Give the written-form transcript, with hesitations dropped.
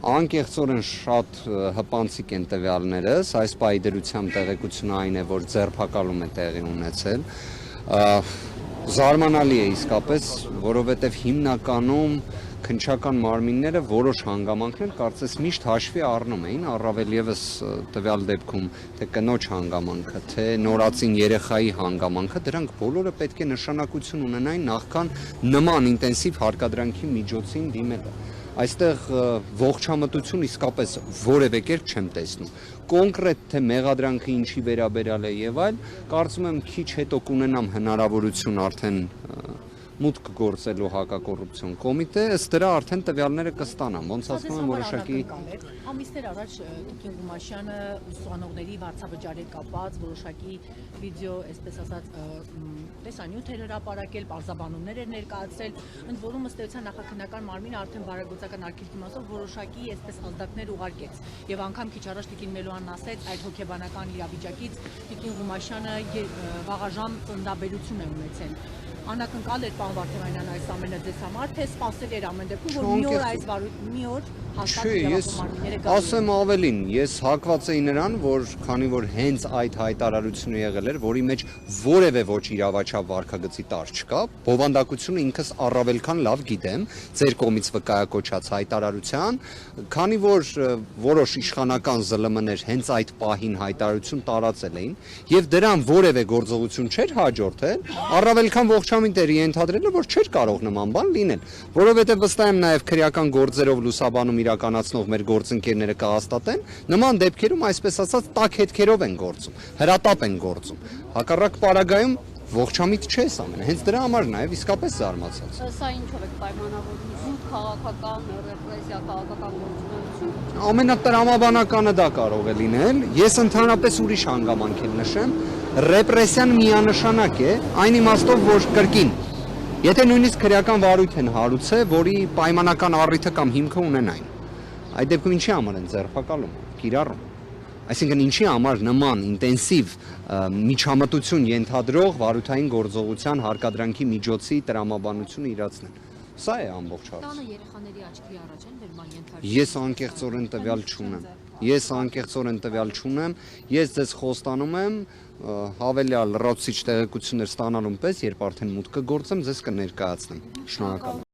Անկեղծորեն շատ հպանցիկ են տվյալներս, այս պահի դրությամբ տեղեկությունը այն է, որ ձերբակալում է տեղի ունեցել։ Զարմանալի է իսկապես, որովհետև հիմնականում քննչական մարմինները որոշ հանգամանքներ կարծես միշտ հաշվի առնում էին, առավել ևս տվյալ դեպքում թե կնոջ հանգամանքը, թե նորածին երեխայի հանգամանքը, դրանք բոլորը պետք է նշանակություն ունենային նախքան նման ինտենսիվ հարկադրանքի միջոցին դիմելը։ Այստեղ ողջամտություն իսկապես որևէ կերպ չեմ տեսնում։ Կոնկրետ թե մեղադրանքը ինչի վերաբերյալ է եւ այլ, կարծում եմ քիչ հետո կունենամ հնարավորություն արդեն մուտք գործելու հակակոռուպցիոն կոմիտե, ըստ դրա արդեն տվյալները կստանամ, ոնց ասում եմ որոշակի ամիսներ առաջ Տիկին Ղումաշյանը ուսանողների վարձավճարի կապված որոշակի վիդեո, այսպես ասած, տեսանյութեր հրապարակել, պարզաբանումներ էր ներկայացրել, ընդ որում ըստ էության նախաքննական մարմինը արդեն բարեգործական արգելքի մասով որոշակի այսպես ազդակներ ուղարկեց եւ անգամ քիչ առաջ Տիկին Մելոյանն ասեց այդ հոգեբանական իրավիճակից Տիկին Ղումաշյանը վաղաժամ ծննդաբերություն է ունեցել։ Անակնկալ էր պարոն Վարդանյան այս ամենը ձեզ համար, թե սպասել էր ամեն դեպքում, որ մի օր հաստատ իրավապահմանները գալու են։ Ասեմ ավելին, ես հակված էի նրան, որ քանի որ հենց այդ հայտարարությունը եղել էր, որի մեջ որևէ ոչ իրավաչափ վարքագծի տար չկա, բովանդակությունը ինքս առավել քան լավ գիտեմ, ձեր կողմից վկայակոչած հայտարարության, քանի որ որոշ իշխանական ԶԼՄ-ներ հենց այդ պահին հայտարարություն տարածել էին, եւ դրան որևէ գործողություն չէր հաջորդել, առավել քան ողջամիտ էր ենթադրելը, որ չէր կարող նման բան լինել, որովհետեւ վստահ եմ նաեւ քրեական գործերով լուսաբանում իրականացնող մեր գործընկերները կհաստատեն, նման դեպքերում այսպես ասած տաք հետքերով են գործում, հրատապ են գործում։ Հակառակ պարագայում ողջամիտ չես ամենը, հենց դրա համար նաև իսկապես զարմացած։ Սա ինչով է պայմանավորվում, զուտ քաղաքական ռեպրեսիա, քաղաքական գործունեություն։ Ամենատրամաբանականը դա կարող է լինել, ես ընդհանրապես ուրիշ հանգամանք եմ նշեմ, ռեպրեսիան միանշանակ է, այն իմաստով, որ կրկին եթե նույնիսկ քրեական վարույթ են հարուցել, որի պայմանական առիթը կամ հիմքը ունենային, այդ դեպքում ինչի համար են ձերբակալում, կիրառում, այսինքն ինչի համար նման ինտենսիվ միջամտություն ենթադրող վարույթային գործողության հարկադրանքի միջոցի տրամաբանությունը իրացնել, սա է ամբողջ հարցը։ Տանը երեխաների աչքի առաջ են վերման ենթարկվում։ Ես անկեղծորեն տվյալ չունեմ, ես ձեզ խոստանում եմ հավելյալ լրացուցիչ տեղեկություններ ստանալուն պես, երբ արդեն մուտք կգործեմ, ձեզ կներկայացնեմ։ Շնորհակալ եմ։